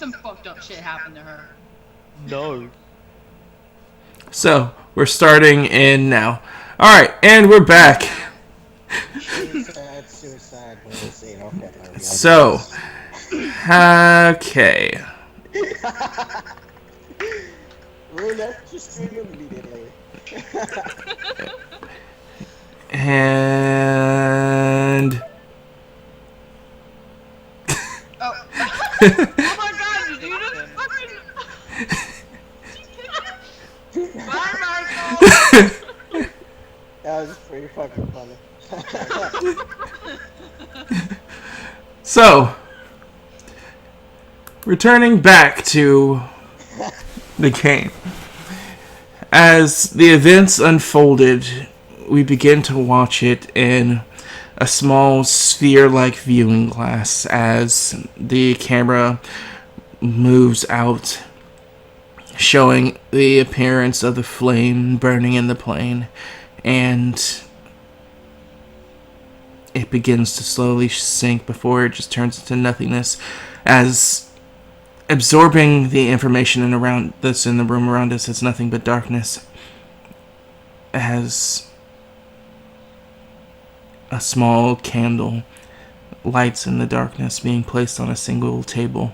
some fucked up shit happened to her. No. So, we're starting in now. Alright, and we're back. Suicide was Adolf Hitler. So, okay. Ruin that just stream immediately. And... Oh. Oh my god, did you just fucking... Bye, Michael! That was pretty fucking funny. So, returning back to the game. As the events unfolded, we begin to watch it in a small sphere-like viewing glass as the camera moves out, showing the appearance of the flame burning in the plane, and it begins to slowly sink before it just turns into nothingness, as absorbing the information in around that's in the room around us is nothing but darkness, as a small candle lights in the darkness being placed on a single table.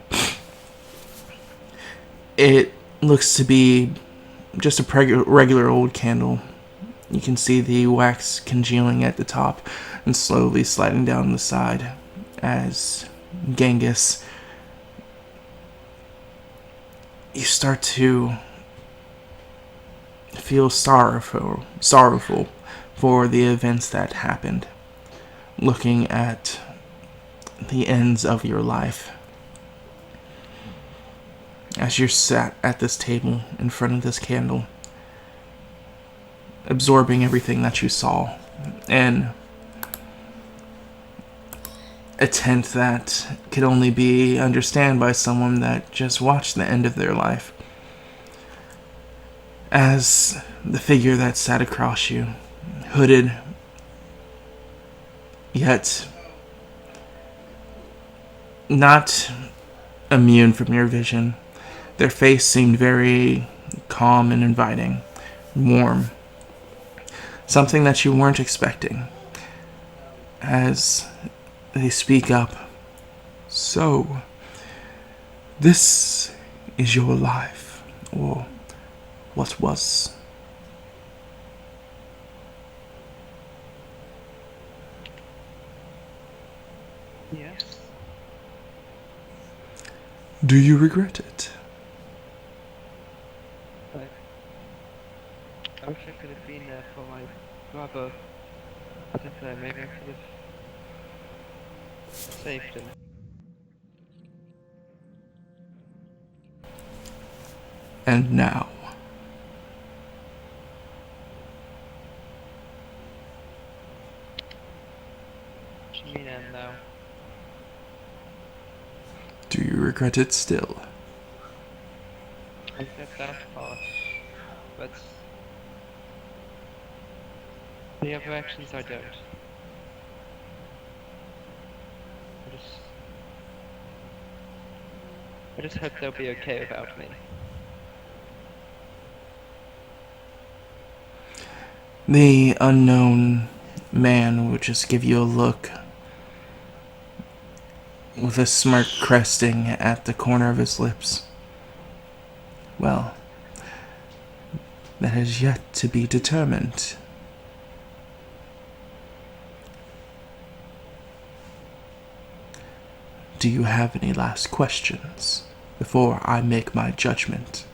It looks to be just a regular old candle. You can see the wax congealing at the top and slowly sliding down the side as Genghis, you start to feel sorrowful for the events that happened, looking at the ends of your life. As you're sat at this table in front of this candle, absorbing everything that you saw, and a tent that could only be understood by someone that just watched the end of their life. As the figure that sat across you, hooded, yet not immune from your vision, their face seemed very calm and inviting, warm. Something that you weren't expecting. As they speak up. So, this is your life, or what was? Yes. Do you regret it? I wish I could have been there for my brother. I don't know, maybe I could have saved him. And now, What do you mean, and now? do you regret it still? I get that part, but the other actions I don't. I just hope they'll be okay without me. The unknown man will just give you a look, with a smirk cresting at the corner of his lips. Well, that is yet to be determined. Do you have any last questions before I make my judgment?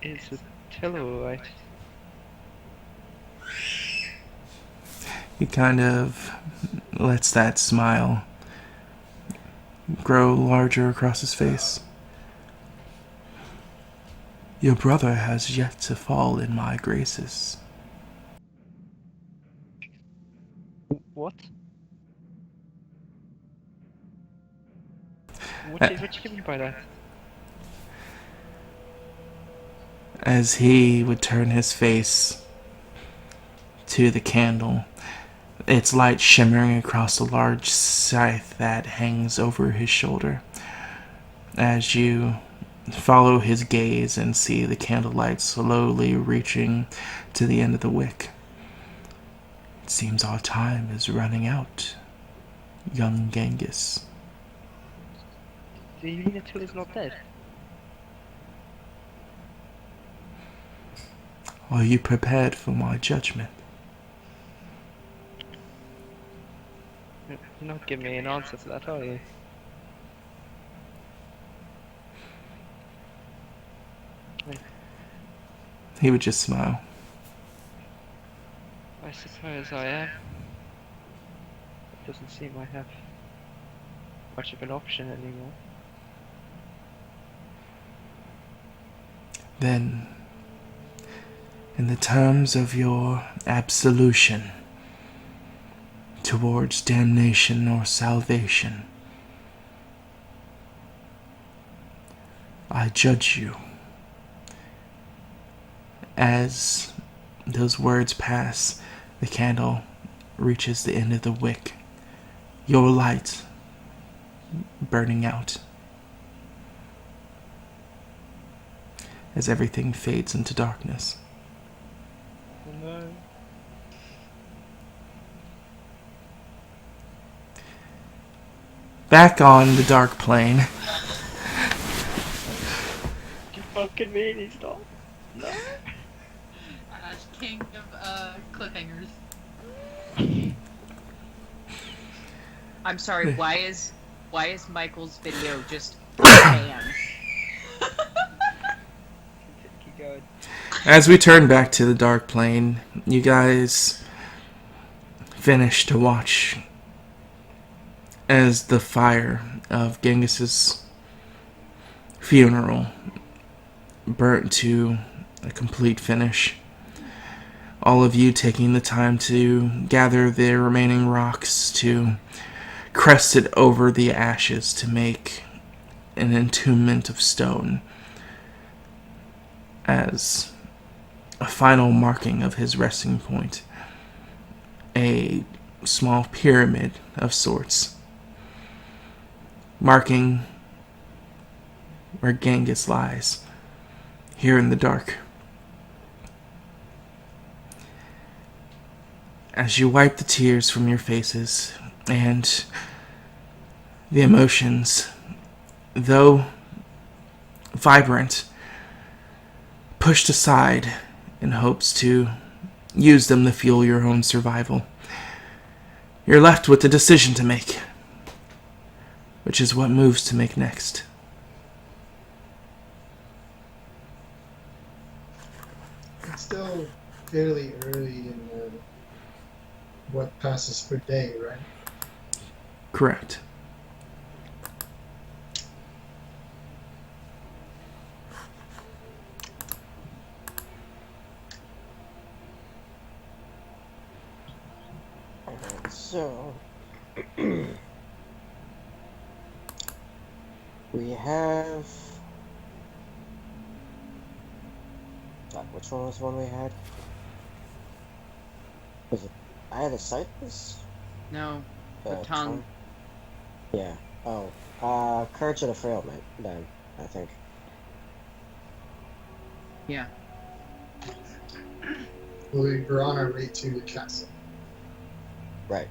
Is Attila alright? He kind of lets that smile grow larger across his face. Your brother has yet to fall in my graces. What? What do you mean by that? As he would turn his face to the candle, its light shimmering across a large scythe that hangs over his shoulder. As you follow his gaze and see the candlelight slowly reaching to the end of the wick, it seems our time is running out, young Genghis. Do you mean until he's not dead? Are you prepared for my judgment? You're not giving me an answer to that, are you? He would just smile. I suppose I am. It doesn't seem I have much of an option anymore. Then, in the terms of your absolution towards damnation or salvation, I judge you. As those words pass, the candle reaches the end of the wick, your light burning out as everything fades into darkness. Oh no. Back on the dark plane, You fucking mean he's not? No. King of cliffhangers. I'm sorry. Why is Michael's video just banned? Keep going. as we turn back to the dark plane, you guys finish to watch as the fire of Genghis's funeral burnt to a complete finish. All of you taking the time to gather the remaining rocks to crest it over the ashes to make an entombment of stone as a final marking of his resting point. A small pyramid of sorts, marking where Genghis lies, here in the dark. As you wipe the tears from your faces and the emotions, though vibrant, pushed aside in hopes to use them to fuel your own survival, you're left with a decision to make, which is what moves to make next. It's still fairly early in what passes per day, right? Correct. So we have. Which one was the one we had? Was it? I had a sightless. No, the tongue. Yeah. Oh. Courage of the Frail Man. Then I think. Yeah. We're on our way to the castle. Right.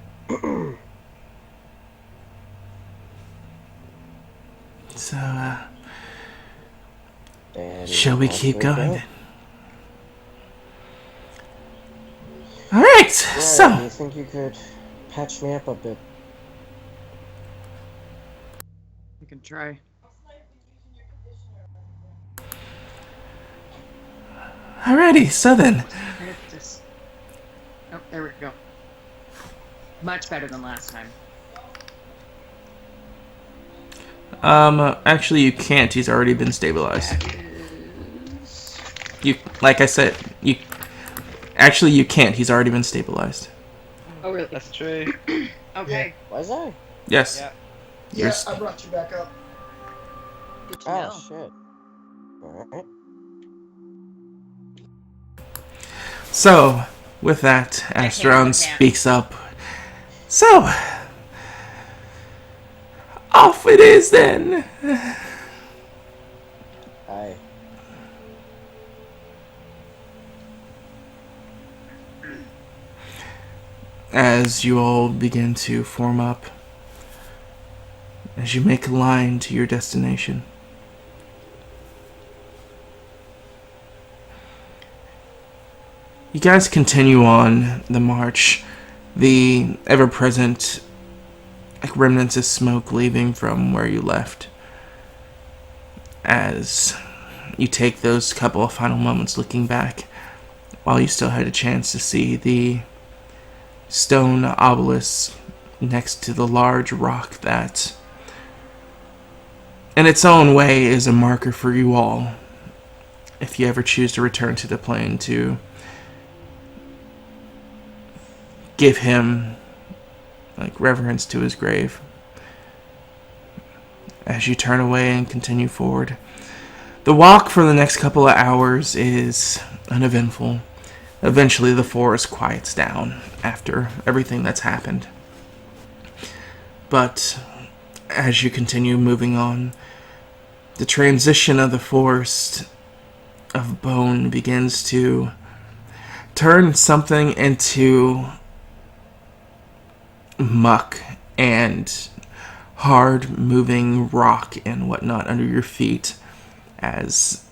So, And shall we off keep going go. then? Alright, Right, so do you think you could patch me up a bit? You can try. alrighty, so then. Just... Oh, there we go. Much better than last time. Actually you can't, he's already been stabilized. That is... You, like I said, actually you can't, he's already been stabilized. Oh, really? That's true. Okay. Was I? Yes. Yeah. You're Yeah, I brought you back up. Good to Oh know. shit. Alright. So, with that, hand Astron in hand. speaks up So, off it is then. Aye. As you all begin to form up, as you make a line to your destination. You guys continue on the march, the ever-present remnants of smoke leaving from where you left, as you take those couple of final moments looking back, while you still had a chance to see the stone obelisk next to the large rock that, in its own way, is a marker for you all, if you ever choose to return to the plane, to give him reverence to his grave. As you turn away and continue forward, the walk for the next couple of hours is uneventful. Eventually the forest quiets down after everything that's happened. But as you continue moving on, the transition of the forest of bone begins to turn something into muck and hard moving rock and whatnot under your feet, as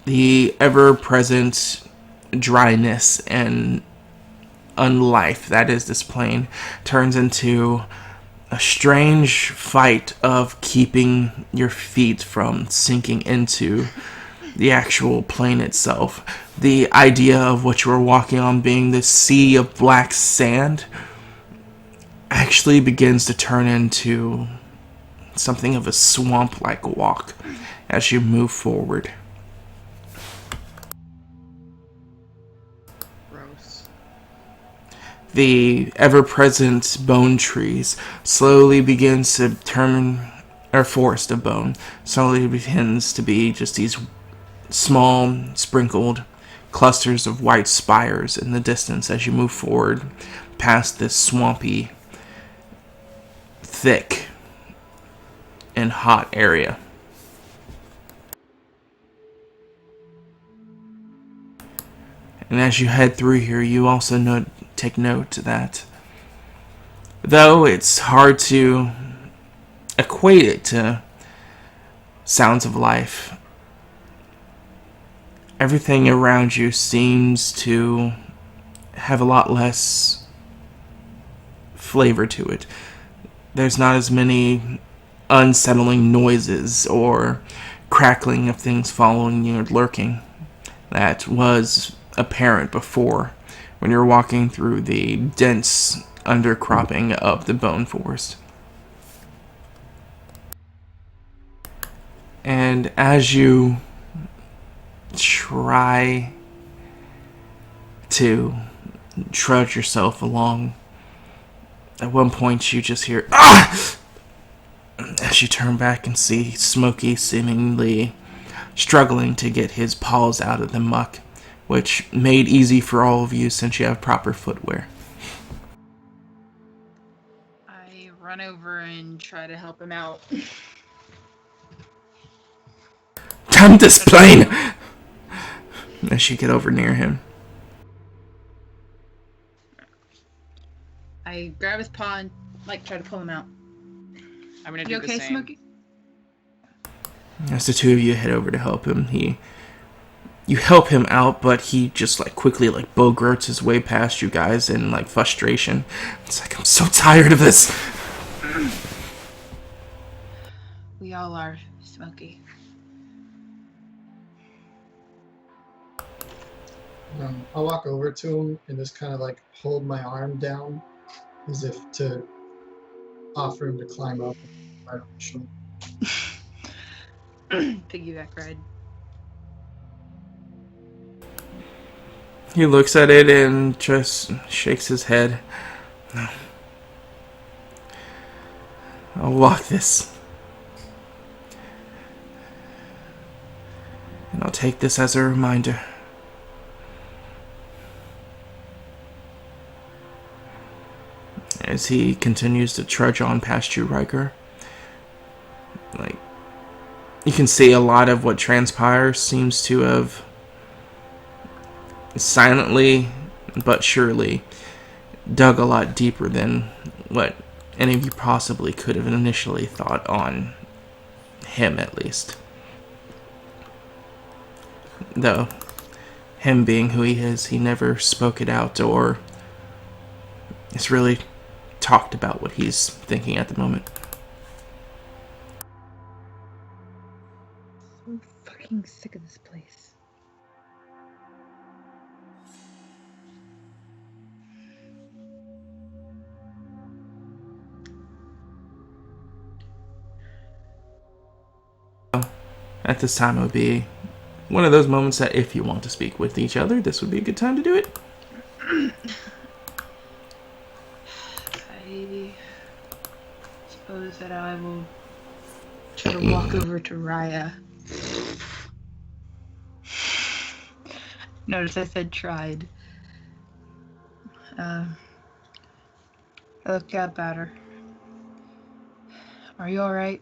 the ever-present dryness and unlife that is this plane turns into a strange fight of keeping your feet from sinking into the actual plane itself. The idea of what you were walking on being this sea of black sand actually begins to turn into something of a swamp-like walk as you move forward. Gross. The ever-present bone trees slowly begins to turn, or forest of bone, slowly begins to be just these small, sprinkled clusters of white spires in the distance as you move forward past this swampy, thick, and hot area. And as you head through here, you also take note that though it's hard to equate it to sounds of life, everything around you seems to have a lot less flavor to it. There's not as many unsettling noises or crackling of things following you or lurking that was apparent before when you're walking through the dense undercropping of the bone forest. And as you try to trudge yourself along, at one point you just hear "Ah!" as you turn back and see Smokey seemingly struggling to get his paws out of the muck, which made easy for all of you since you have proper footwear. I run over and try to help him out. Damn this plane! As you get over near him. I grab his paw and try to pull him out. I'm gonna do You the okay, same. Smokey? As the two of you head over to help him, you help him out, but he just quickly bogarts his way past you guys in frustration. It's I'm so tired of this. We all are, Smokey. I'll walk over to him and just kind of hold my arm down as if to offer him to climb up right on my shoulder. Piggyback ride. He looks at it and just shakes his head. I'll walk this. And I'll take this as a reminder. as he continues to trudge on past you, Riker. Like, you can see a lot of what transpires seems to have silently but surely dug a lot deeper than what any of you possibly could have initially thought on him, at least. Though, him being who he is, he never spoke it out or has really talked about what he's thinking at the moment. So fucking sick of this place. At this time, it would be one of those moments that if you want to speak with each other, this would be a good time to do it. I suppose that I will try to walk over to Raya. Notice I said tried. I looked up at her. Are you alright?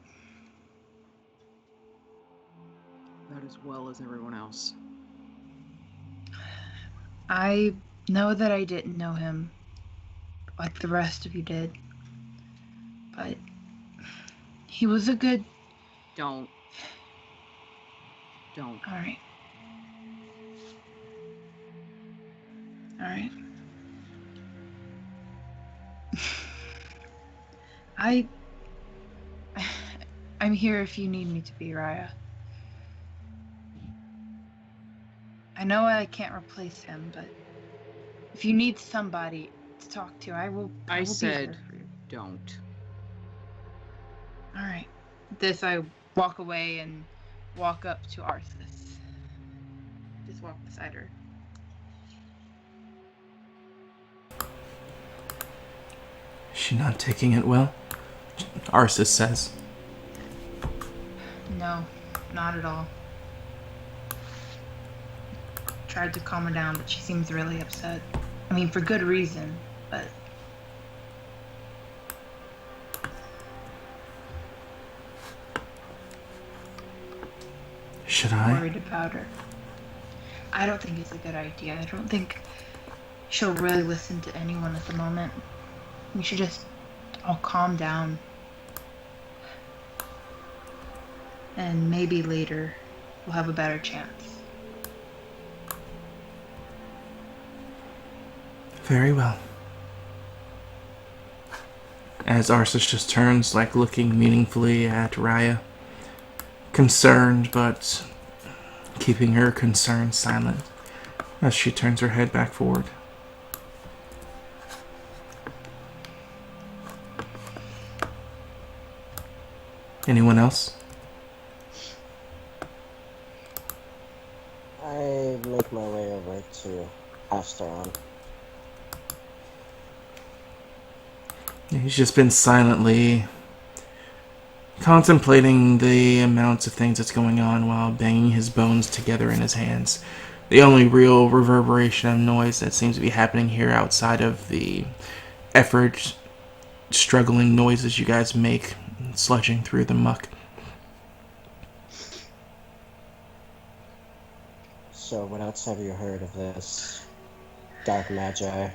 About as well as everyone else. I know that I didn't know him like the rest of you did. But he was a good... Don't. Alright. Alright. I'm here if you need me to be, Raya. I know I can't replace him, but if you need somebody to talk to, I will I be said here for you. don't. Alright. This, I walk away and walk up to Arthas. Just walk beside her. Is she not taking it well? Arsis says. No, not at all. Tried to calm her down, but she seems really upset. I mean, for good reason, but... Should I? worried about her. I don't think it's a good idea. I don't think she'll really listen to anyone at the moment. We should just all calm down. And maybe later we'll have a better chance. Very well. As Arsis just turns, like looking meaningfully at Raya. Concerned, but keeping her concern silent as she turns her head back forward. Anyone else? I make my way over to Asteron. He's just been silently contemplating the amounts of things that's going on while banging his bones together in his hands. The only real reverberation of noise that seems to be happening here outside of the effort, struggling noises you guys make sludging through the muck. So what else have you heard of this dark magi?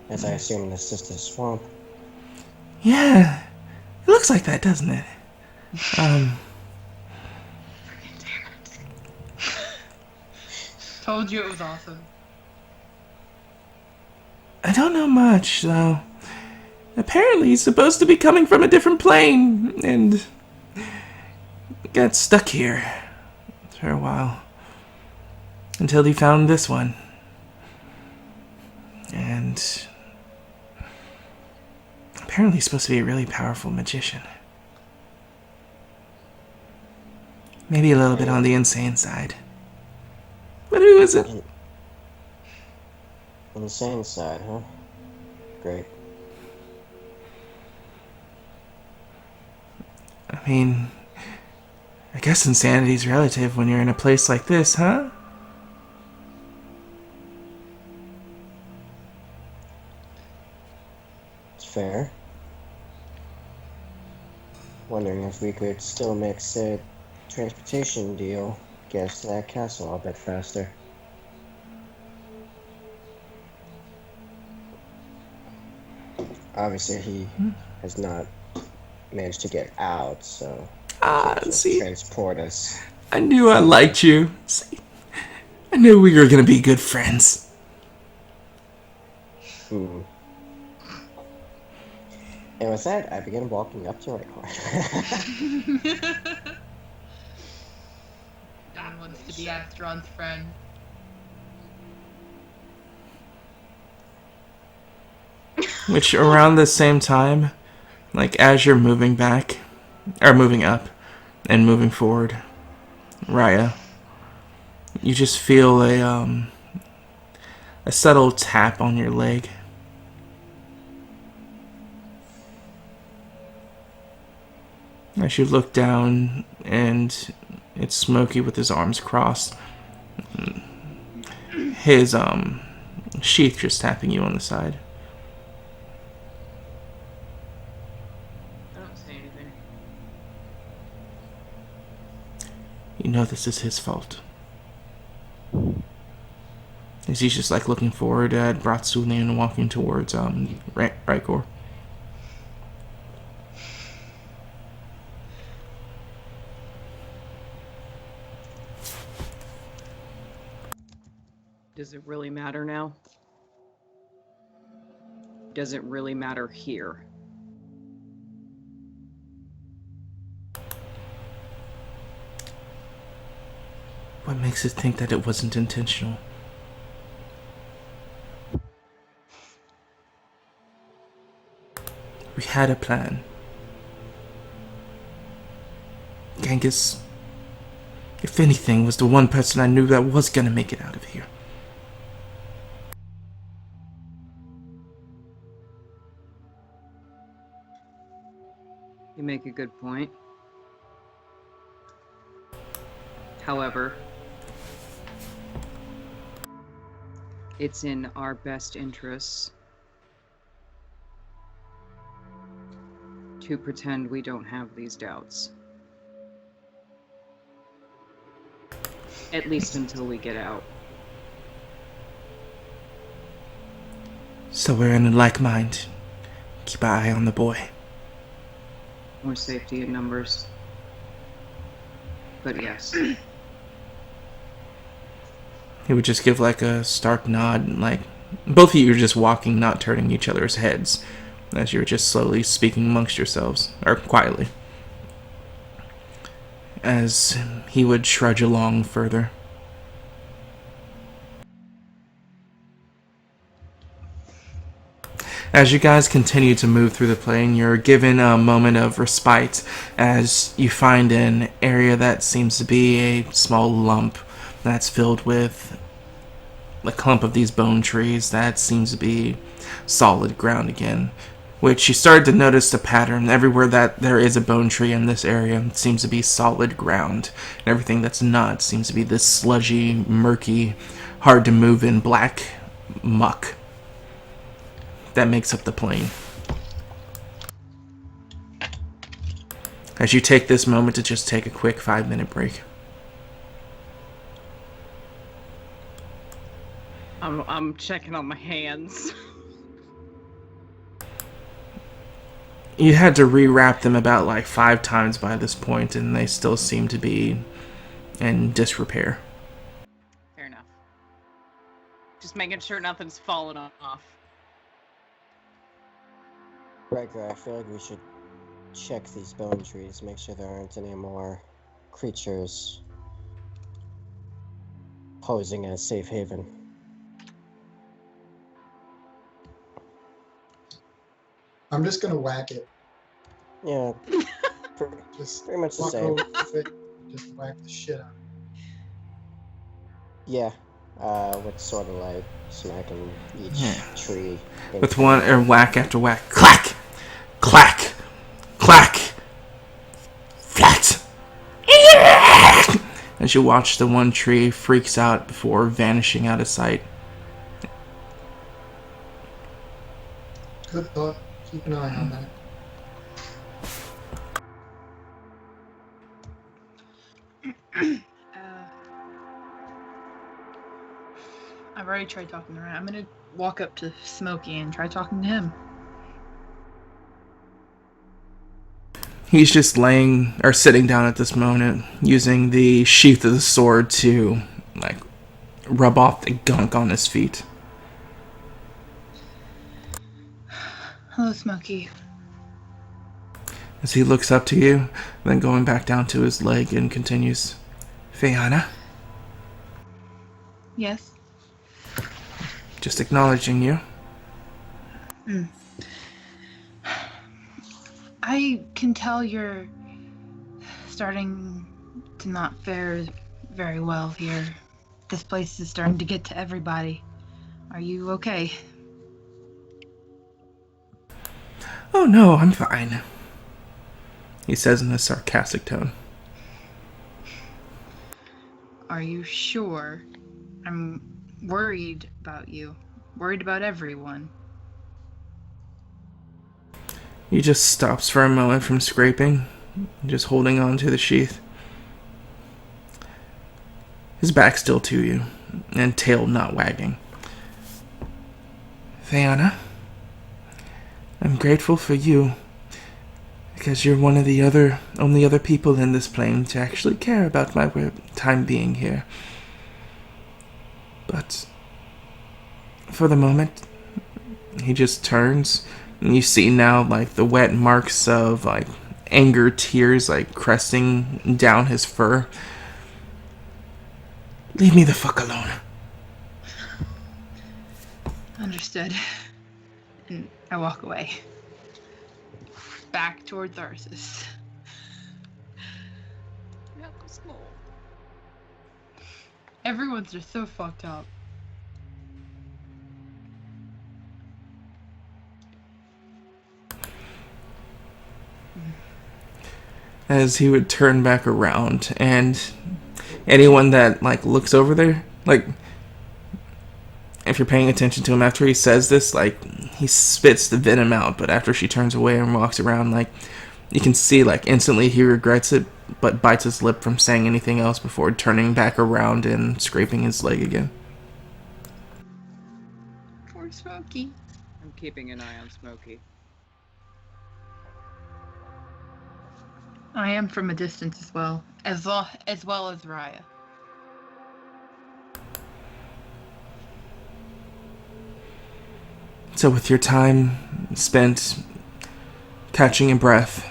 As I assume this is the swamp. Yeah, it looks like that, doesn't it? Told you it was awesome. I don't know much, though. Apparently he's supposed to be coming from a different plane, and got stuck here for a while. Until he found this one. And apparently he's supposed to be a really powerful magician. Maybe a little bit on the insane side. But who isn't? Insane side, huh? Great. I mean, I guess insanity's relative when you're in a place like this, huh? It's fair. wondering if we could still make said transportation deal get us to that castle a bit faster. Obviously, he has not managed to get out, so can't just see, transport us. I knew I liked you. See, I knew we were gonna be good friends. Hmm. And with that, I begin walking up to Requiem. Don wants to be Astron's friend. Which around the same time, like as you're moving back, or moving up, and moving forward, Raya, you just feel a subtle tap on your leg. As you look down, and it's Smokey with his arms crossed. His sheath just tapping you on the side. I don't say anything. You know this is his fault. As he's just like looking forward at Bratsuli and walking towards Rykor. Does it really matter now? Does it really matter here? What makes it think that it wasn't intentional? We had a plan. Genghis, if anything, was the one person I knew that was gonna make it out of here. You make a good point. However, it's in our best interests to pretend we don't have these doubts. At least until we get out. So we're in a like mind. Keep an eye on the boy. More safety in numbers. But yes. He would just give like a stark nod, and like both of you were just walking, not turning each other's heads, as you were just slowly speaking amongst yourselves, or quietly. As he would trudge along further. As you guys continue to move through the plane, you're given a moment of respite as you find an area that seems to be a small lump that's filled with a clump of these bone trees that seems to be solid ground again. Which you started to notice the pattern. Everywhere that there is a bone tree in this area seems to be solid ground. And everything that's not seems to be this sludgy, murky, hard to move in black muck that makes up the plane. As you take this moment to just take a quick 5-minute break. I'm checking on my hands. You had to rewrap them about like 5 times by this point, and they still seem to be in disrepair. Fair enough. Just making sure nothing's fallen off. Riker, I feel like we should check these bone trees, make sure there aren't any more creatures posing as safe haven. I'm just gonna whack it. Yeah, Just pretty much the walk same. over with it, just whack the shit out of it. Yeah, with sort of like smacking each tree. With one or whack after whack. Clack! Clack! Clack! Flat! As you watch the one tree freaks out before vanishing out of sight. Good thought. Keep an eye on that. already tried talking to Ryan. I'm gonna walk up to Smokey and try talking to him. He's just laying or sitting down at this moment, using the sheath of the sword to like rub off the gunk on his feet. Hello, Smokey. As he looks up to you, then going back down to his leg and continues, Fiona, Yes? just acknowledging you. I can tell you're starting to not fare very well here. This place is starting to get to everybody. Are you okay? Oh no, I'm fine, he says in a sarcastic tone. Are you sure? I'm worried about you. Worried about everyone. He just stops for a moment from scraping, just holding on to the sheath. His back still to you, and tail not wagging. Fiona, I'm grateful for you, because you're one of the only other people in this plane to actually care about my time being here. But for the moment, he just turns, and you see now like the wet marks of like anger tears like cresting down his fur. Leave me the fuck alone. Understood. And I walk away. Back toward Tharsis. Everyone's just so fucked up. As he would turn back around, and anyone that like looks over there, like if you're paying attention to him after he says this, like he spits the venom out, but after she turns away and walks around, like you can see like instantly he regrets it, but bites his lip from saying anything else before turning back around and scraping his leg again. Poor Smokey. I'm keeping an eye on Smokey. I am from a distance as well as Raya. So with your time spent catching your breath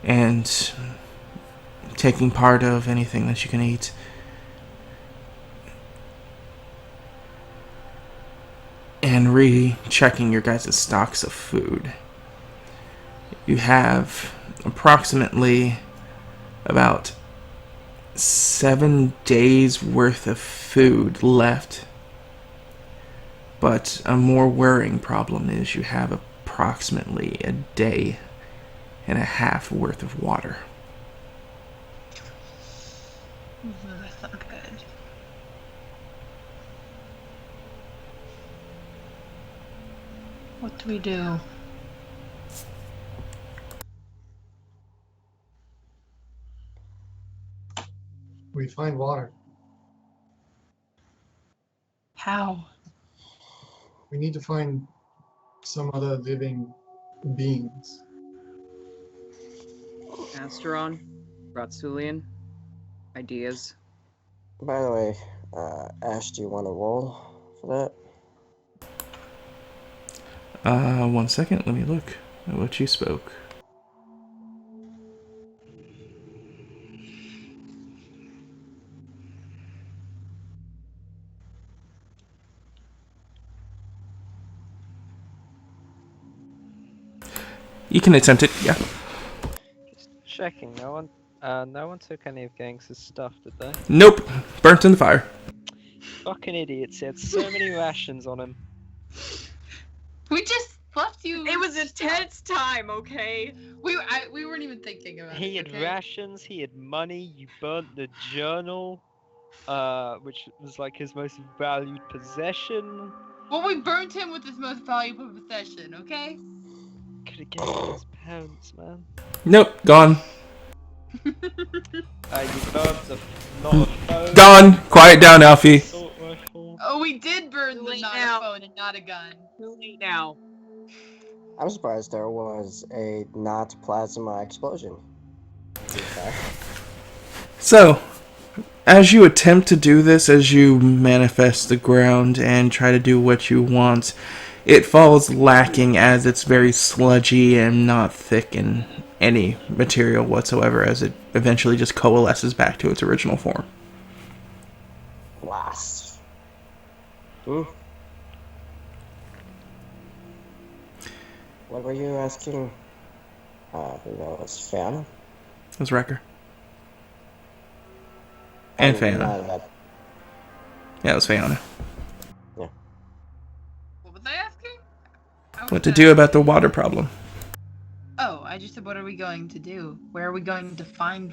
and taking part of anything that you can eat, and rechecking your guys' stocks of food, you have approximately about 7 days worth of food left. But a more worrying problem is you have approximately a day and a half worth of water. That's not good. What do we do? We find water. How? We need to find some other living beings. Asteron, Ratsulian, ideas. By the way, Ash, do you want to roll for that? 1 second, let me look at what you spoke. You can attempt it, yeah. Just checking. No one took any of Gangster's stuff, did they? Nope, burnt in the fire. Fucking idiots! He had so many rations on him. We just left you. It was a tense time, okay? We weren't even thinking about it. He had okay? rations. He had money. You burnt the journal, which was like his most valued possession. Well, we burnt him with his most valuable possession, okay? Could have given it to his parents, man. Nope, gone. You burnt the not a phone. Gone! Quiet down, Alfie. Assault rifle. Oh, we We did burn Too the late not now. a phone and not a gun. Too late now. I'm surprised there was a not plasma explosion. Okay. So, as you attempt to do this, as you manifest the ground and try to do what you want, it falls lacking as it's very sludgy and not thick in any material whatsoever, as it eventually just coalesces back to its original form. Blast. Hmm. What were you asking? Who knows? Fan? It was Wrecker. And Fiona. Yeah, it was Fiona. What was I asking? What to do about the water problem? Oh, I just said, what are we going to do? Where are we going to find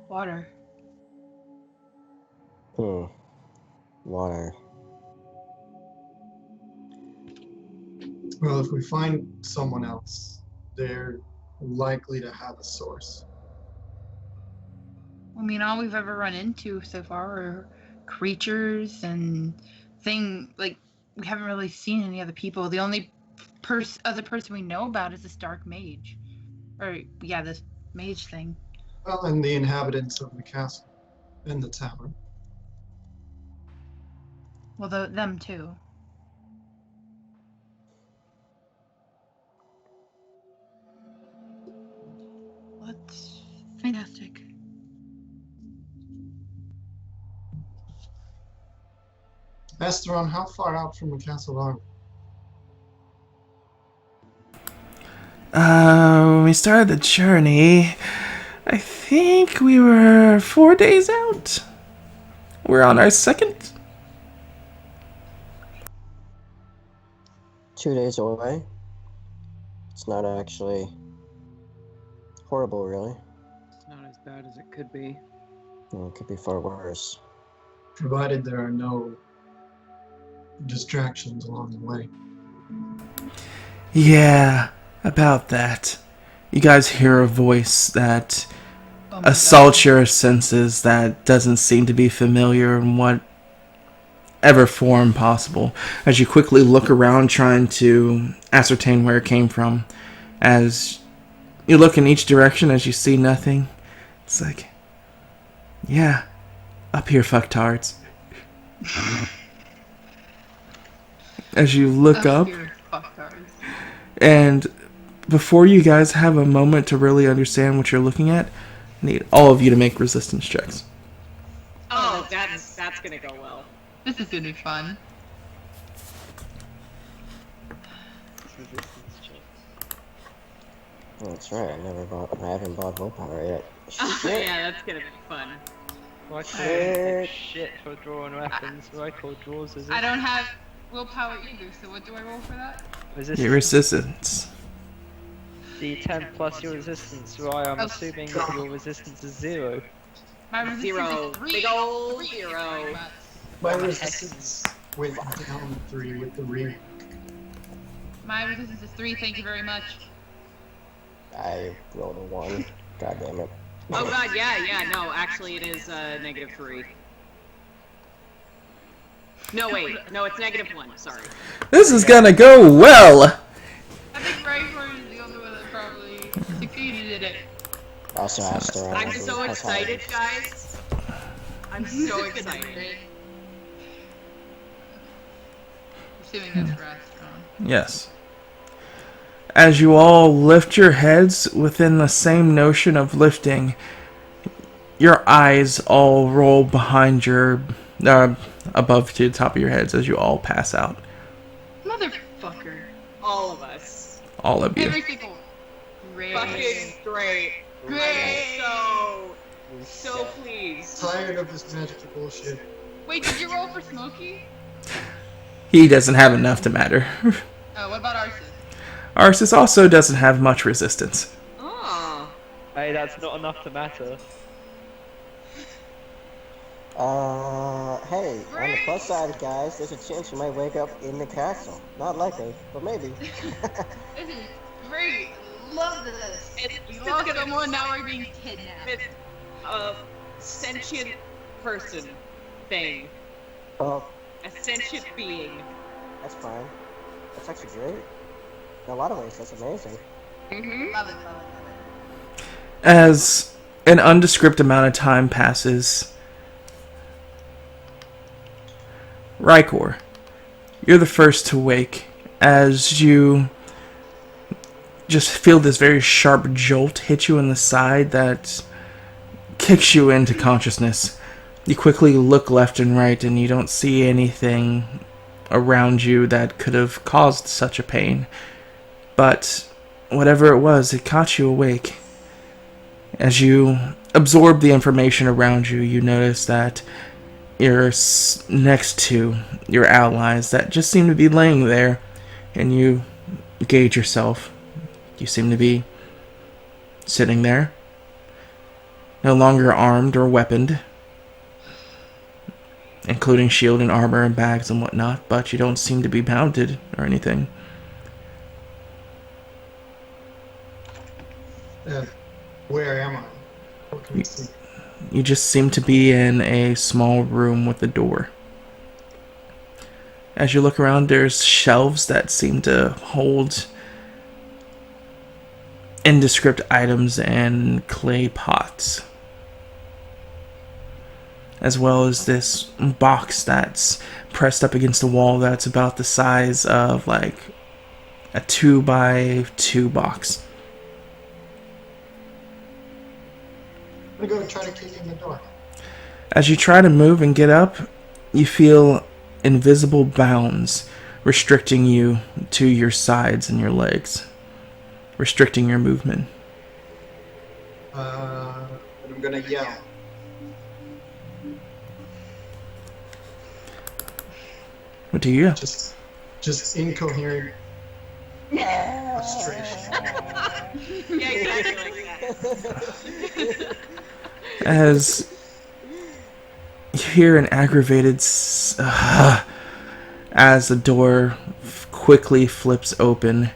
water? Water. Well, if we find someone else, they're likely to have a source. I mean, all we've ever run into so far are creatures and like we haven't really seen any other people. The only other person we know about is this dark mage, or yeah, this mage thing. Well, and the inhabitants of the castle and the tavern. Well, them too. That's fantastic. Esteron, how far out from the castle are we? When we started the journey, I think we were 4 days out. We're on our second. 2 days away. It's not actually horrible, really. It's not as bad as it could be. It could be far worse. Provided there are no distractions along the way. Yeah, about that. You guys hear a voice that Oh my assaults your senses that doesn't seem to be familiar in whatever form possible. As you quickly look around trying to ascertain where it came from. As you look in each direction as you see nothing, it's like, yeah, up here, fucktards. As you look up, and before you guys have a moment to really understand what you're looking at, I need all of you to make resistance checks. Oh, that's gonna go well. This is gonna be fun. Oh, that's right. I haven't bought willpower yet. Oh, Shit. yeah, that's gonna be fun. Why can't I take shit for drawing weapons? What I call draws is I don't have willpower either, so what do I roll for that? Your resistance. D10 plus your resistance, so I am Oh. assuming that your resistance is 0. My resistance Zero. is 3. Big ol' 3, zero. thank you very much. My resistance went down 3 with the re. My resistance is 3, thank you very much. I rolled a 1. God damn it. Oh god, yeah, no, actually it is -3. No, wait, no, it's -1, sorry. This is gonna go well! I think Rayford is the only one that probably succeeded in it. Also asked around. I'm so excited, guys. I'm so excited. Assuming that's for Astron. Yes. As you all lift your heads within the same notion of lifting, your eyes all roll behind your, above to the top of your heads as you all pass out. Motherfucker. All of us. All of you. Every single great. Fucking great. Great. So pleased. Tired of this magical bullshit. Wait, did you roll for Smokey? He doesn't have enough to matter. Oh, what about Arsis? Arsis also doesn't have much resistance. Oh. Hey, that's not enough to matter. Hey, on the plus side, guys, there's a chance you might wake up in the castle. Not likely, but maybe. This is great. Love this. We It's lost gonna- someone, now we're being kidnapped. It's a sentient person thing. Well, A sentient being. That's fine. That's actually great. In a lot of ways, that's amazing. Mm-hmm. Love it, love it, love it. As an undescript amount of time passes, Rykor, you're the first to wake as you just feel this very sharp jolt hit you in the side that kicks you into consciousness. You quickly look left and right and you don't see anything around you that could have caused such a pain. But whatever it was, it caught you awake. As you absorb the information around you, you notice that you're next to your allies that just seem to be laying there, and you gauge yourself. You seem to be sitting there, no longer armed or weaponed, including shield and armor and bags and whatnot, but you don't seem to be mounted or anything. Where am I? What can I see? You just seem to be in a small room with a door. As you look around, there's shelves that seem to hold indescript items and clay pots, as well as this box that's pressed up against the wall that's about the size of like a 2x2 box. I'm gonna go try to kick in the door. As you try to move and get up, you feel invisible bounds restricting you to your sides and your legs, restricting your movement. I'm gonna yell. What do you? Just incoherent frustration. Yeah, exactly like that. As you hear an aggravated as the door quickly flips open.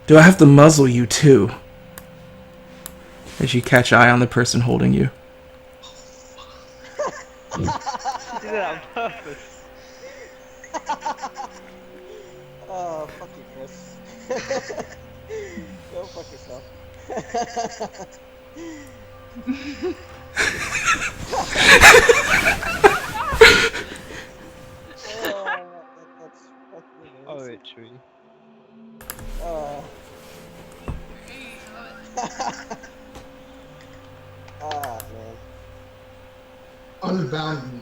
Do I have to muzzle you too? As you catch eye on the person holding you. You did that on purpose. Oh, fuck you, Chris. Go fuck yourself. That's fucking Oh, amazing. it's true. Hey, love it. Ah, man. Unbound me.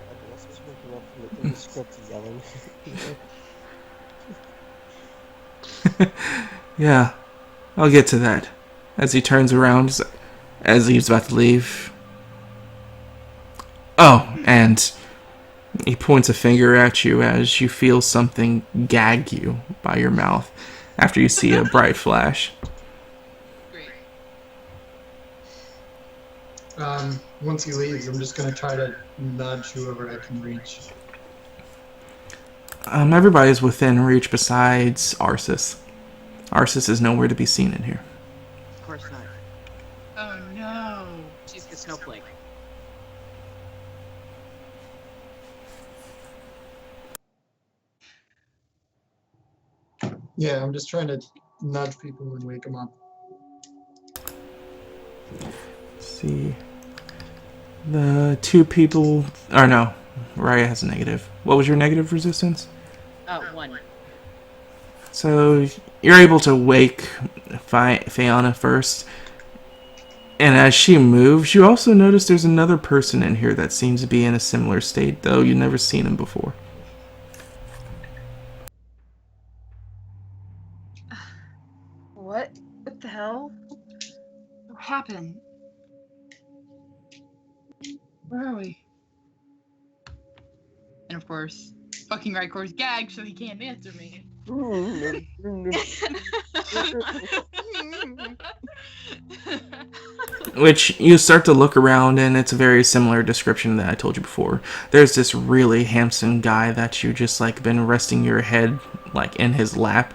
I was just waking up from the script yelling. Yeah, I'll get to that. As he turns around, as he's about to leave. Oh, and he points a finger at you as you feel something gag you by your mouth after you see a bright flash. Great. Once he leaves, I'm just gonna try to nudge whoever I can reach. Everybody's within reach besides Arsis. Arsis is nowhere to be seen in here. Of course not. Oh no. She's the snowflake. Yeah, I'm just trying to nudge people and wake them up. Let's see. The two people... Or no, Raya has a negative. What was your negative resistance? One. So you're able to wake Fiona first. And as she moves, you also notice there's another person in here that seems to be in a similar state, though you've never seen him before. What? What the hell? What happened? Where are we? And of course, fucking Rykor's gagged, so he can't answer me. Which you start to look around, and it's a very similar description that I told you before. There's this really handsome guy that you just like been resting your head like in his lap,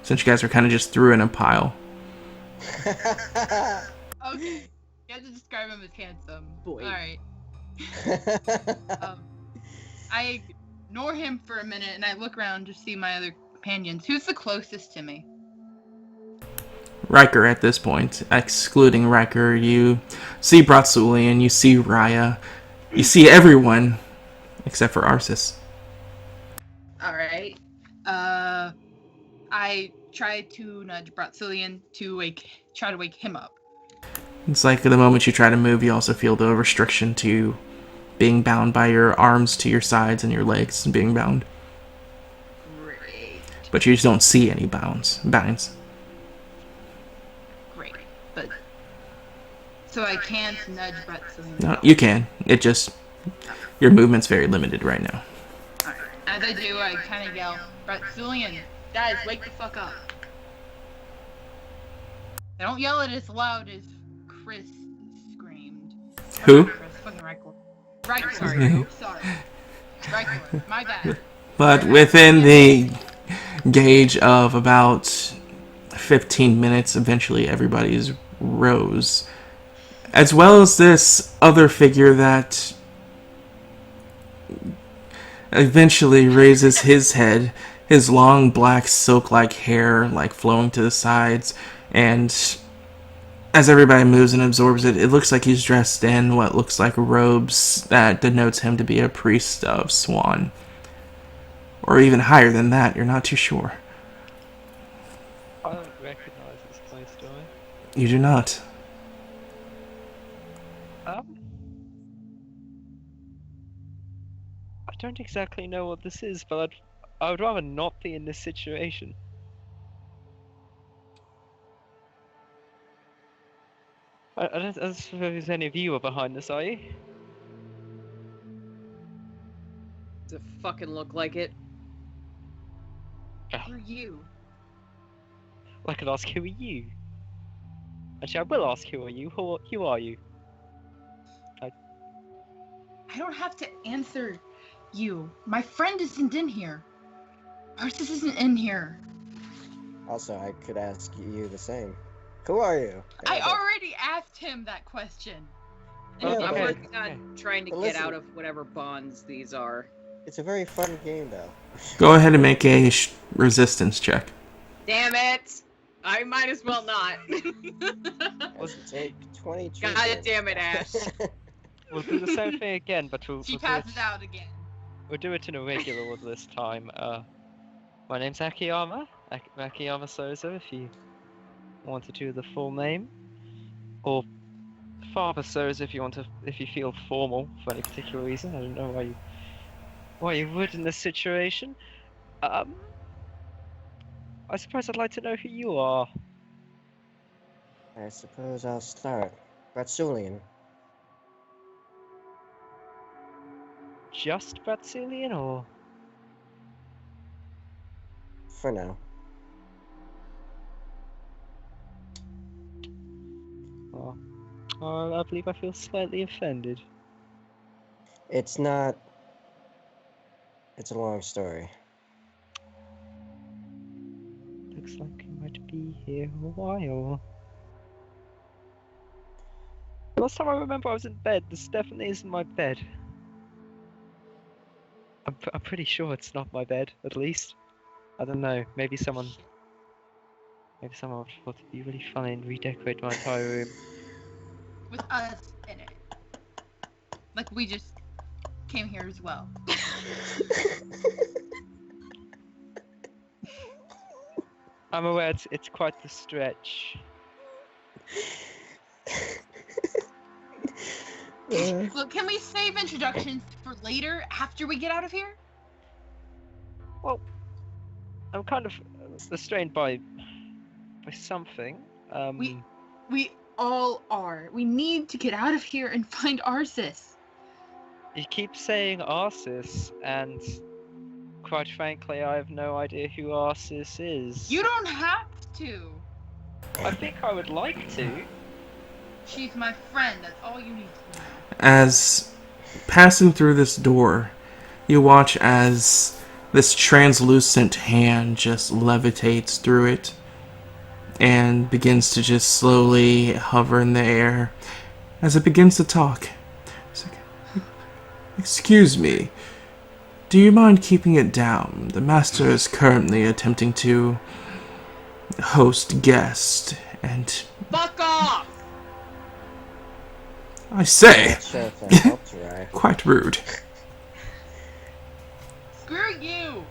since you guys are kind of just threw in a pile. Okay. You have to describe him as handsome. Boy. Alright. I ignore him for a minute and I look around to see my other companions. Who's the closest to me? Riker at this point. Excluding Riker, you see Bratsulian, you see Raya, you see everyone except for Arsis. Alright. I try to nudge Bratsulian to try to wake him up. It's like the moment you try to move, you also feel the restriction to being bound by your arms to your sides and your legs being bound. Great. But you just don't see any binds. Great. But so I can't nudge Bratsulian. No, you can. It just your movement's very limited right now. Alright. As I do, I kind of yell, Bratsulian, guys, wake the fuck up. I don't yell it as loud as Chris screamed. Who? Not Chris, fucking Riker. Sorry. Riker, my bad. But within the gauge of about 15 minutes, eventually everybody's rose. As well as this other figure that eventually raises his head, his long black silk-like hair like flowing to the sides, and as everybody moves and absorbs it, it looks like he's dressed in what looks like robes that denotes him to be a priest of Swan. Or even higher than that, you're not too sure. I don't recognize this place, do I? You do not. I don't exactly know what this is, but I would rather not be in this situation. I don't suppose any of you are behind this, are you? Does it fucking look like it? Who are you? I could ask, who are you? Actually, I will ask, who are you? Who are you? I don't have to answer you. My friend isn't in here. Arsis isn't in here. Also, I could ask you the same. Who are you? I already asked him that question. Yeah, I'm but working on trying to but get listen. out of whatever bonds these are. It's a very fun game, though. Go ahead and make a resistance check. Damn it! I might as well not. Take 20 God damn it, Ash. We'll do the same thing again, but She passes out again. We'll do it in a regular order this time. My name's Akiyama. Akiyama Sozo, if you want to do the full name. Or Father Sozo if you feel formal for any particular reason. I don't know why you would in this situation. I suppose I'd like to know who you are. I suppose I'll start. Ratsulian. Just Bratsulian, or? For now. I believe I feel slightly offended. It's not... It's a long story. Looks like I might be here a while. Last time I remember I was in bed. This definitely isn't my bed. I'm pretty sure it's not my bed, at least. I don't know, maybe someone would thought it'd be really funny and redecorate my entire room. With us in it. Like we just came here as well. I'm aware it's quite the stretch. Look, can we save introductions for later after we get out of here? Well, I'm kind of restrained by something. We all are. We need to get out of here and find Arsis. You keep saying Arsis, and quite frankly, I have no idea who Arsis is. You don't have to. I think I would like to. She's my friend. That's all you need to know. As passing through this door, you watch as this translucent hand just levitates through it and begins to just slowly hover in the air as it begins to talk. It's like, Excuse me. Do you mind keeping it down? The master is currently attempting to host guests, and Fuck off! I say, Not sure if that helped, right? quite rude. Screw you!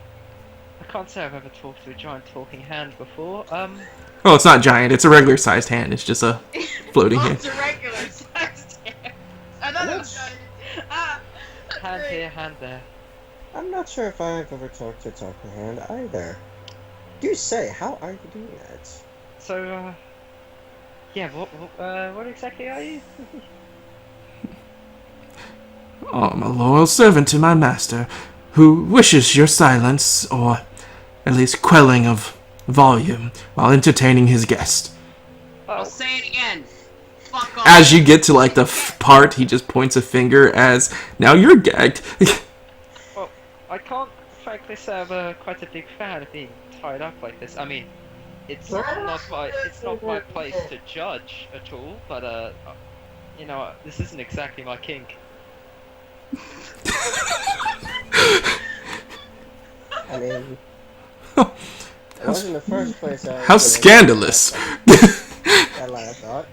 I can't say I've ever talked to a giant talking hand before. Oh, it's not giant. It's a regular sized hand. It's just a floating Oh, hand. it's a regular sized hand. I thought it What? was giant. That's hand great. here, hand there. I'm not sure if I've ever talked to a talking hand either. Do say, how are you doing that? So, yeah, what exactly are you? Oh, I'm a loyal servant to my master, who wishes your silence, or at least quelling of volume, while entertaining his guest. I'll Oh, say it again. Fuck off. As you get to like the part, he just points a finger as, now you're gagged. well, I can't frankly say I'm quite a big fan of being tied up like this. I mean, it's not my place to judge at all, but you know, this isn't exactly my kink. I mean, it was in the first place. How scandalous. That line of thought.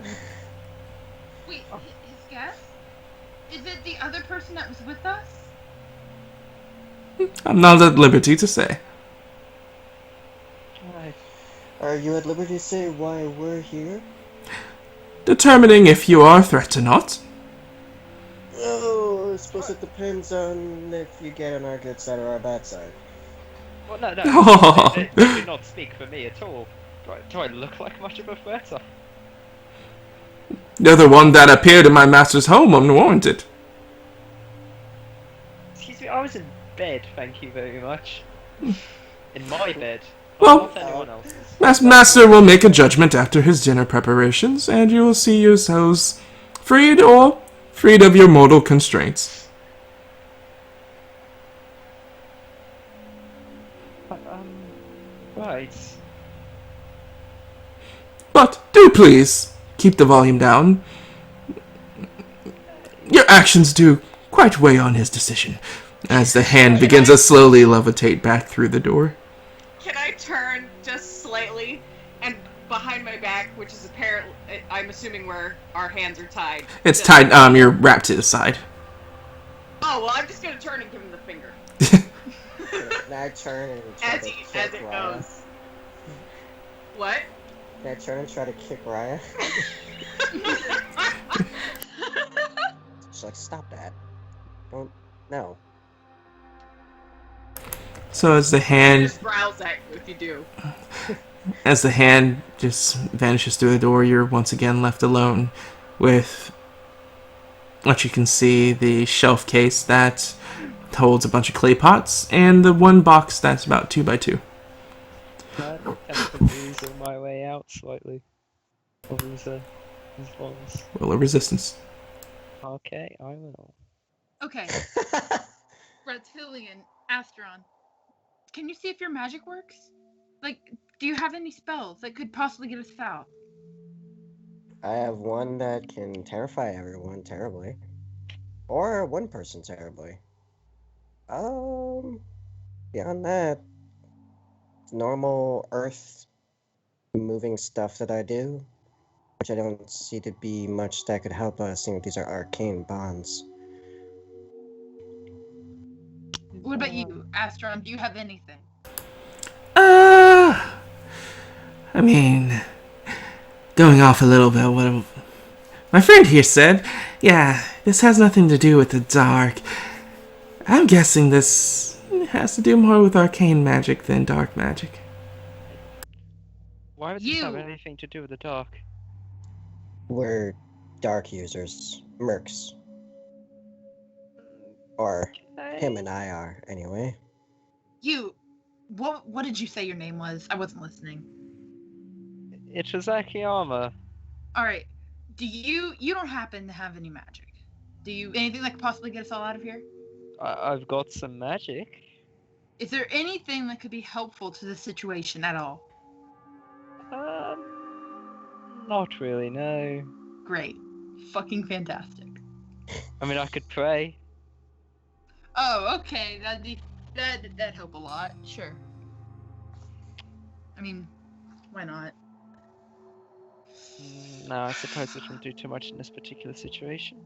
Wait, his guest? Is it the other person that was with us? I'm not at liberty to say. Right. Are you at liberty to say why we're here? Determining if you are a threat or not. Oh, I suppose it depends on if you get on our good side or our bad side. Well, no, Oh. they do not speak for me at all. Do I look like much of a threat? You're the one that appeared in my master's home unwarranted. Excuse me, I was in bed, thank you very much. In my bed. Well, Not anyone else's. Master will make a judgment after his dinner preparations, and you will see yourselves freed or freed of your mortal constraints. Right. But do please keep the volume down. Your actions do quite weigh on his decision, as the hand begins to slowly levitate back through the door. Can I turn just slightly and behind my back, which is apparently, I'm assuming where our hands are tied. It's Just- tied, you're wrapped to the side. Oh, well, I'm just gonna turn and give him the finger. Now I turn and try As to it kick Raya. goes. What? Can I turn and try to kick Raya? She's like, stop that. Don't. No. So as the He hand just growls at you if you do. As the hand just vanishes through the door, you're once again left alone with what you can see, the shelf case that holds a bunch of clay pots, and the one box that's about 2 by 2. Can I weasel my way out slightly? Or these ones? Roll a resistance. Okay, I will. Okay, Reptilian, Astron. Can you see if your magic works? Like, do you have any spells that could possibly get us out? I have one that can terrify everyone terribly. Or one person terribly. Beyond that, normal earth moving stuff that I do, which I don't see to be much that could help us, seeing these are arcane bonds. What about you, Astron? Do you have anything? I mean, going off a little bit, what my friend here said, yeah, this has nothing to do with the dark. I'm guessing this has to do more with arcane magic than dark magic. Why would this have You. anything to do with the dark? We're dark users. Mercs. Or him and I are, anyway. You. What did you say your name was? I wasn't listening. It was Akiyama. All right. Do you don't happen to have any magic? Do you anything that could possibly get us all out of here? I've got some magic. Is there anything that could be helpful to the situation at all? Not really, no. Great. Fucking fantastic. I mean, I could pray. Oh, okay. That'd help a lot. Sure. I mean, why not? No, I suppose it wouldn't do too much in this particular situation.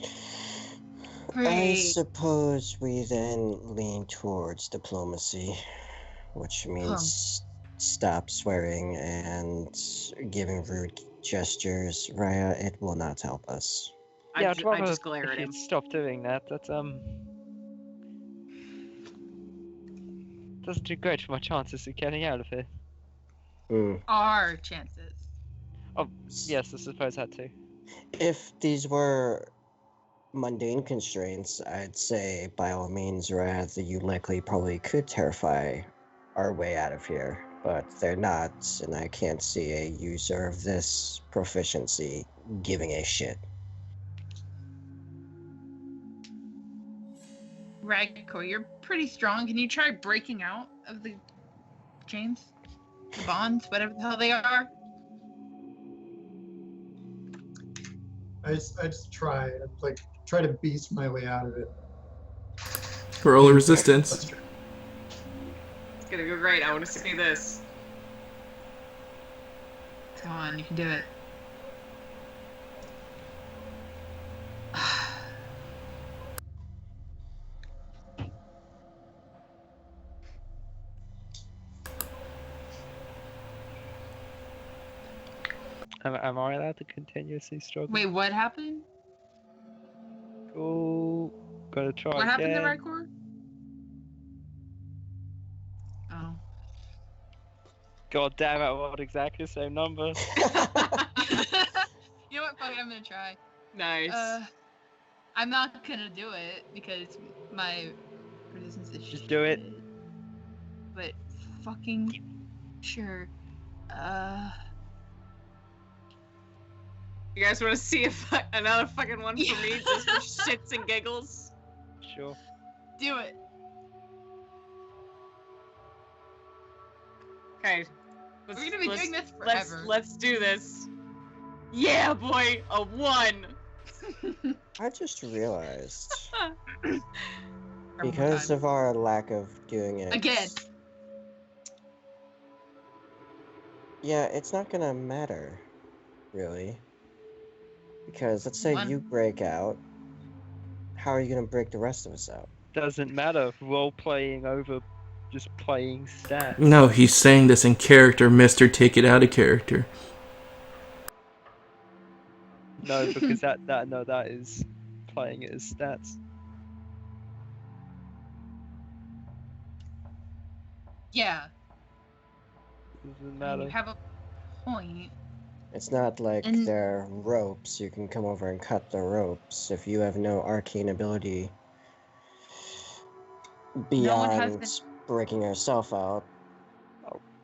I Great. suppose we then lean towards diplomacy, which means stop swearing and giving rude gestures. Raya, it will not help us. Yeah, I I'd rather just glare if at him. you'd stop doing that. That doesn't do great for my chances of getting out of here. Our chances. Oh, yes, I suppose I had to. If these were mundane constraints, I'd say by all means, Raya, you likely probably could terrify our way out of here. But they're not, and I can't see a user of this proficiency giving a shit. Ragcore, you're pretty strong. Can you try breaking out of the chains? The bonds, whatever the hell they are? I just try. I'd, like, try to beast my way out of it. Roll resistance. Let's try. It's gonna go great. I want to see this. Come on, you can do it. Am I allowed to continuously struggle? Wait, what happened? Oh, gotta try What happened to again. Ragcore? Oh. God damn it, I rolled exactly the same number. You know what? Fuck it, I'm gonna try. Nice. I'm not gonna do it because my resistance is Just do it. shit. But fucking sure. You guys want to see another fucking one for me just for shits and giggles? Sure. Do it. Okay. We're gonna be doing this Let's forever. let's do this. Yeah, boy, a 1. I just realized, One more because time. of our lack of doing it Again. Yeah, it's not gonna matter, really. Because let's say One. you break out, how are you gonna break the rest of us out? Doesn't matter. Role playing over just playing stats. No, he's saying this in character, Mister. Take it out of character. No, because that is playing it as stats. Yeah. Doesn't I mean, you matter. have a point. It's not like And- they're ropes, you can come over and cut the ropes. If you have no arcane ability beyond breaking yourself out,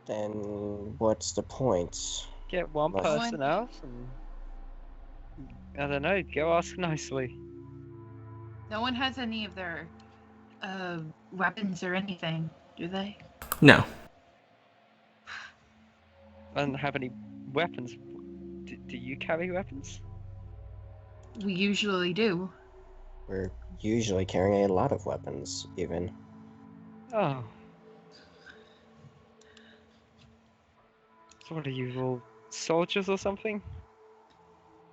then what's the point? Get one Well, person out and I don't know, go ask nicely. No one has any of their weapons or anything, do they? No. I don't have any weapons. Do you carry weapons? We usually do. We're usually carrying a lot of weapons, even. Oh. So what are you, all soldiers or something?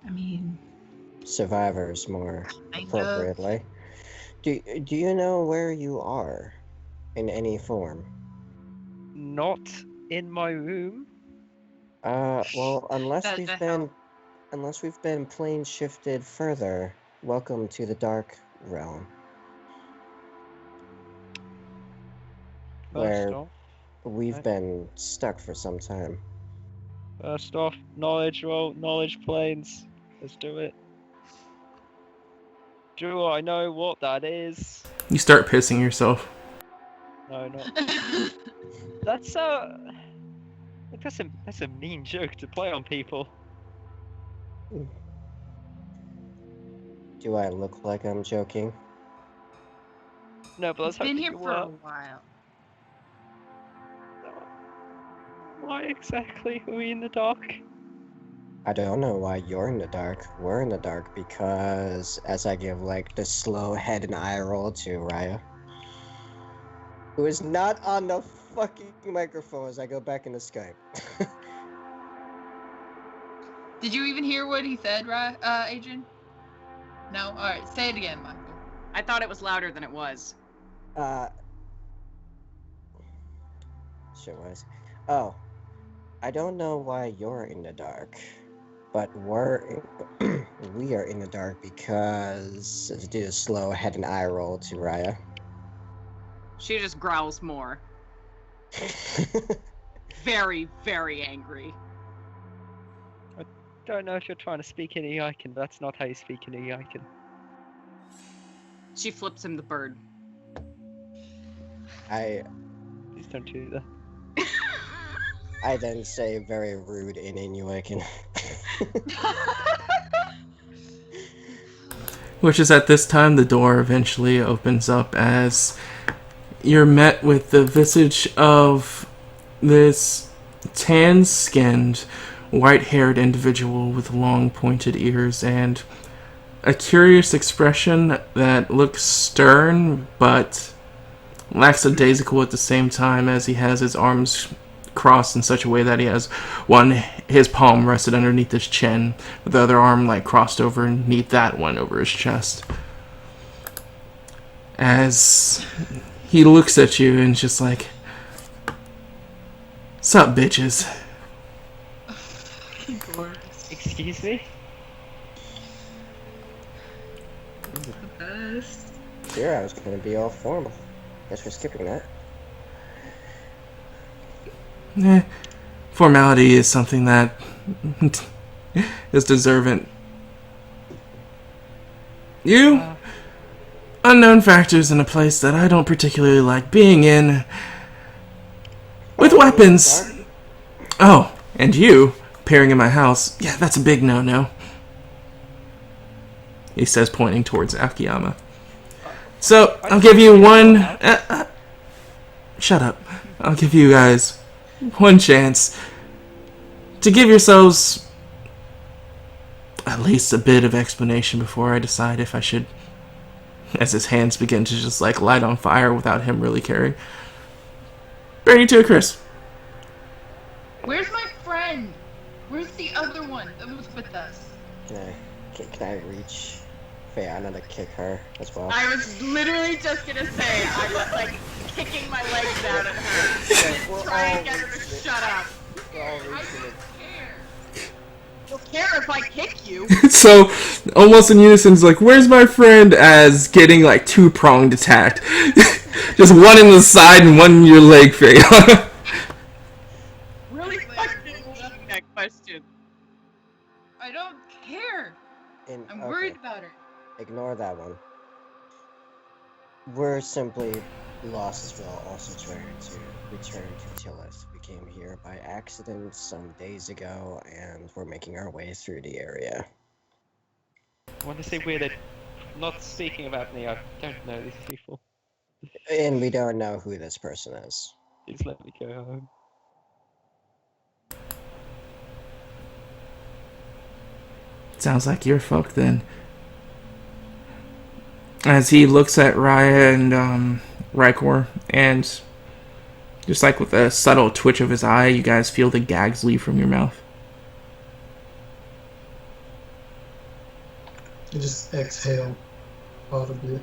I mean, Survivors, more kind of. appropriately. Do you know where you are? In any form? Not in my room. Well, unless That- we've that been... helps. Unless we've been plane shifted further, welcome to the Dark Realm. Where First off, we've right. been stuck for some time. knowledge roll, knowledge planes. Let's do it. Do I know what that is? You start pissing yourself. No, not. That's that's a mean joke to play on people. Do I look like I'm joking? No, but I was It's been hoping here you for a were. while. Why exactly are we in the dark? I don't know why you're in the dark. We're in the dark because, as I give like the slow head and eye roll to Raya, who is not on the fucking microphone as I go back into Skype. Did you even hear what he said, Adrian? No? Alright, say it again, Michael. I thought it was louder than it was. Shit was. Oh, I don't know why you're in the dark, but we are in the dark because do a slow head and eye roll to Raya. She just growls more. Very, very angry. Don't know if you're trying to speak in Eiken, but that's not how you speak in Eiken. She flips him the bird. Please don't do that. I then say very rude in Inuican. Which is at this time the door eventually opens up as you're met with the visage of this tan-skinned, white-haired individual with long pointed ears and a curious expression that looks stern but lackadaisical at the same time, as he has his arms crossed in such a way that he has his palm rested underneath his chin, with the other arm like crossed over underneath that one over his chest. As he looks at you and just like, "Sup, bitches?" Excuse me? Sure, I was gonna be all formal. Guess we're skipping that. Formality is something that is deserving. You? Unknown factors in a place that I don't particularly like being in. With weapons. Oh, and you appearing in my house. Yeah, that's a big no-no. He says, pointing towards Akiyama. So, I'll give you one... shut up. I'll give you guys one chance to give yourselves at least a bit of explanation before I decide if I should, as his hands begin to just like light on fire without him really caring, bring you to a crisp. Where's my friend? Where's the other one that was with us? Can I reach Fayana to kick her as well? I was literally just gonna say, I was like kicking my legs out at her. Trying to get her to shut up. We're all I reaching don't it. care. You'll care if I kick you. So, almost in unison, it's like, "Where's my friend?" as getting like two-pronged attacked. Just one in the side and one in your leg, Fayana. Really fucking asking that question. I don't care. And, I'm okay, worried about her. ignore that one. We're simply lost as well, also trying to return to Tillith. We came here by accident some days ago, and we're making our way through the area. I want to say we're not speaking about me. I don't know these people. And we don't know who this person is. Please let me go home. Sounds like you're fucked then. As he looks at Raya and Rykor, and just like with a subtle twitch of his eye, you guys feel the gags leave from your mouth. You just exhale audibly.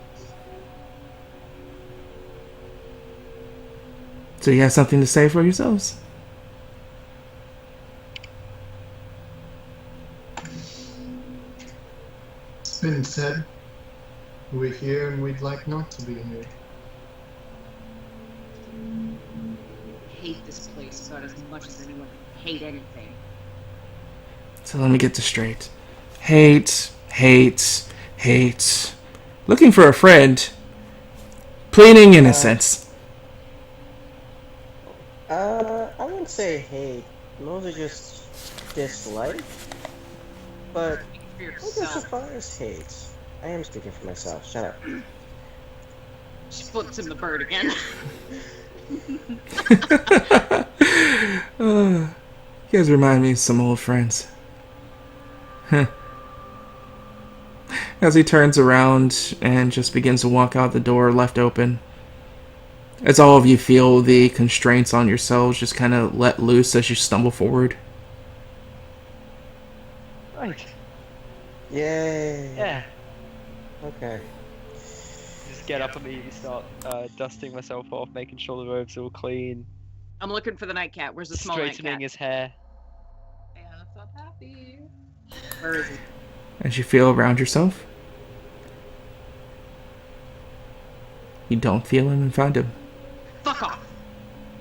So you have something to say for yourselves? It's been said. We're here and we'd like not to be here. I hate this place about as much as anyone can hate anything. So let me get this straight. Hate. Looking for a friend. Pleading innocence. I wouldn't say hate. Those are just dislike. But For I guess as yourself. far as hate, I am speaking for myself. Shut up. She flips him the bird again. You guys remind me of some old friends. As he turns around and just begins to walk out the door left open. As all of you feel the constraints on yourselves just kind of let loose as you stumble forward. Right. Yay. Yeah. Okay. Just get up immediately, start dusting myself off, making sure the robe's all clean, I'm looking for the nightcat. Where's the small straightening nightcat? his hair. Yeah, so happy. Where is he? As you feel around yourself, you don't feel him and find him. Fuck off.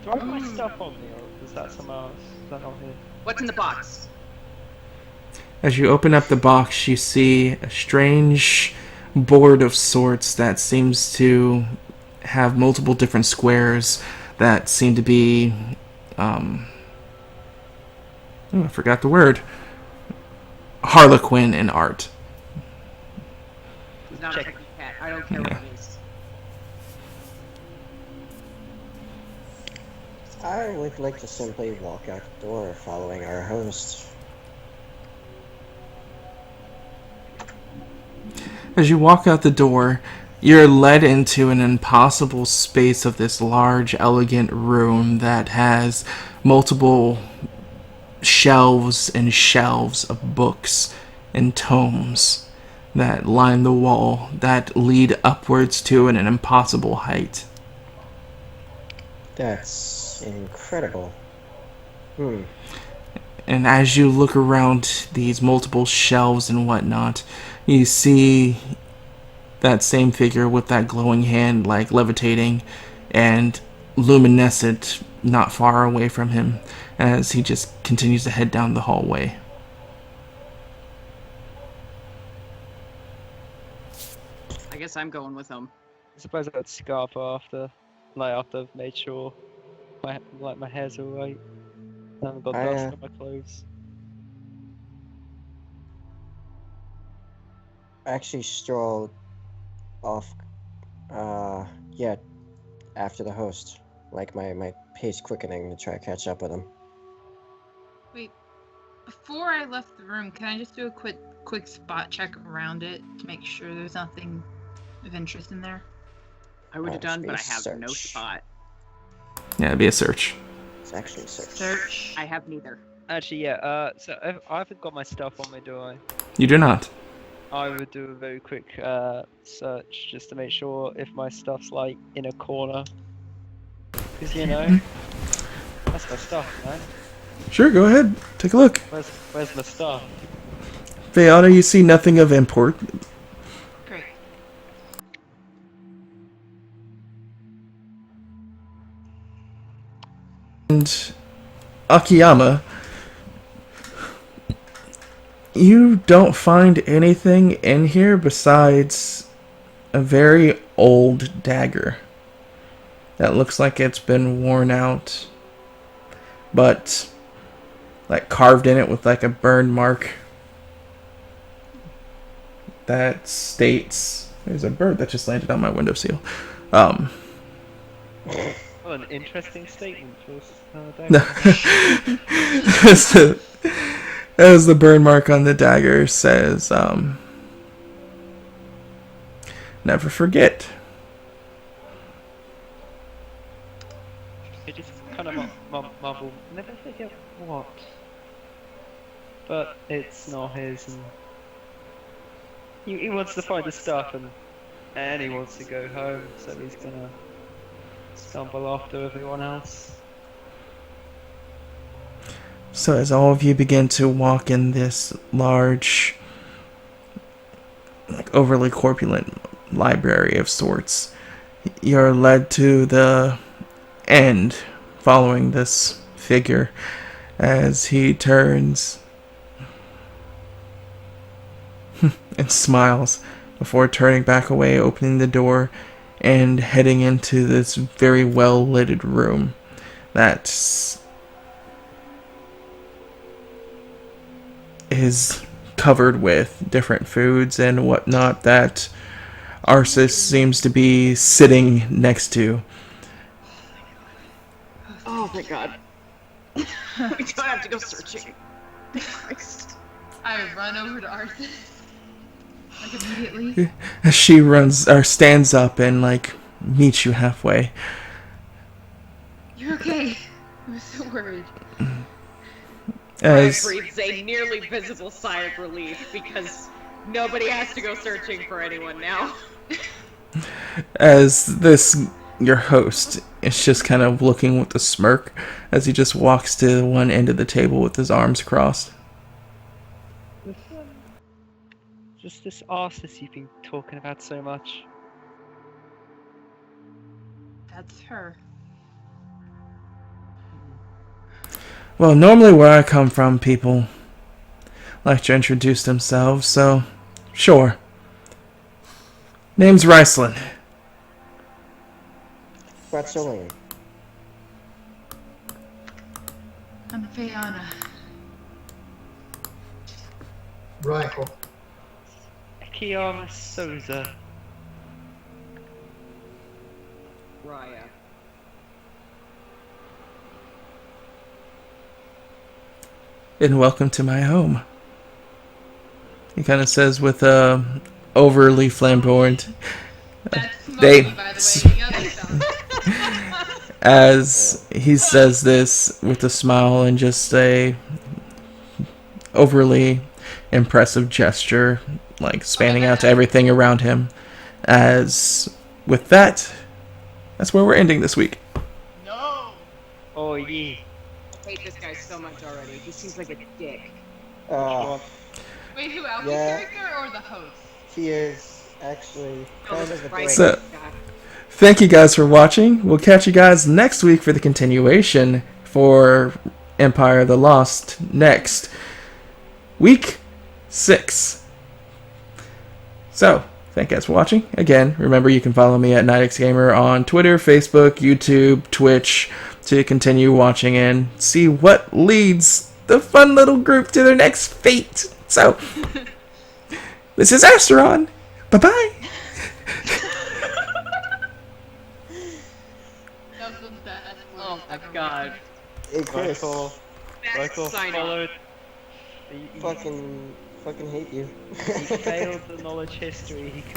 Do I have my stuff on me, or is that somewhere else? Is that not here? What's in the box? As you open up the box, you see a strange board of sorts that seems to have multiple different squares that seem to be, I forgot the word. Harlequin in art. He's not a Check. fucking cat. I don't care what it is. I would like to simply walk out the door following our host. As you walk out the door, you're led into an impossible space of this large, elegant room that has multiple shelves and shelves of books and tomes that line the wall that lead upwards to an impossible height. That's incredible. And as you look around these multiple shelves and whatnot, you see that same figure with that glowing hand, like levitating and luminescent, not far away from him, as he just continues to head down the hallway. I guess I'm going with him. I suppose I'd scarf after I've made sure my hair's alright. I haven't got dust on my clothes. I actually strolled off, yeah, after the host. Like my pace quickening to try to catch up with him. Wait, before I left the room, can I just do a quick spot check around it to make sure there's nothing of interest in there? I would have done, but I have Search. no spot. Yeah, it'd be a search. It's actually a search. Search. I have neither. Actually, yeah. So I haven't got my stuff on me, do I? You do not. I would do a very quick search just to make sure if my stuff's like in a corner. Because you know, that's my stuff, man. Sure, go ahead. Take a look. Where's my stuff? Vayana, you see nothing of import. Great. And Akiyama, you don't find anything in here besides a very old dagger that looks like it's been worn out, but like carved in it with like a burn mark that states, there's a bird that just landed on my windowsill. Well, an interesting statement for as the burn mark on the dagger says, never forget. It just kind of mumble, never forget what. But it's not his, and he wants to find the stuff, and he wants to go home, so he's gonna stumble after everyone else. So as all of you begin to walk in this large, like overly corpulent library of sorts, you're led to the end following this figure as he turns and smiles before turning back away, opening the door and heading into this very well lit room that is covered with different foods and whatnot that Arceus seems to be sitting next to. Oh my god. We don't have to go searching. Christ. I would run over to Arthas. Like immediately. As she runs or stands up and like meets you halfway. You're okay. I was so worried. Brian As breathes a nearly visible sigh of relief because nobody has to go searching for anyone now. as this your host is just kind of looking with a smirk as he just walks to one end of the table with his arms crossed. Just this artist you've been talking about so much. That's her. Well, normally where I come from, people like to introduce themselves, so sure. Name's Riceland. Quetzalcoatl. I'm Fiona. Rifle. Akiyama Souza. Raya. And welcome to my home. He kind of says with a overly flamboyant That's They- Smokey, by the way. The other sound. as he says this with a smile and just a overly impressive gesture, like spanning out to everything around him. As with that, that's where we're ending this week. No. Oh yeah. I hate this guy so much already. He seems like a dick. Wait, who Alfie's Yeah. character or the host? He is actually kind of the Right. brain. So- Thank you guys for watching. We'll catch you guys next week for the continuation for Empire of the Lost next. Week 6. So, thank you guys for watching. Again, remember you can follow me at Nightxgamer on Twitter, Facebook, YouTube, Twitch to continue watching and see what leads the fun little group to their next fate. So, this is Asteron. Bye-bye. Oh my god. Hey Chris, Michael, That's sign off. followed. fucking hate you. He failed the knowledge history. He could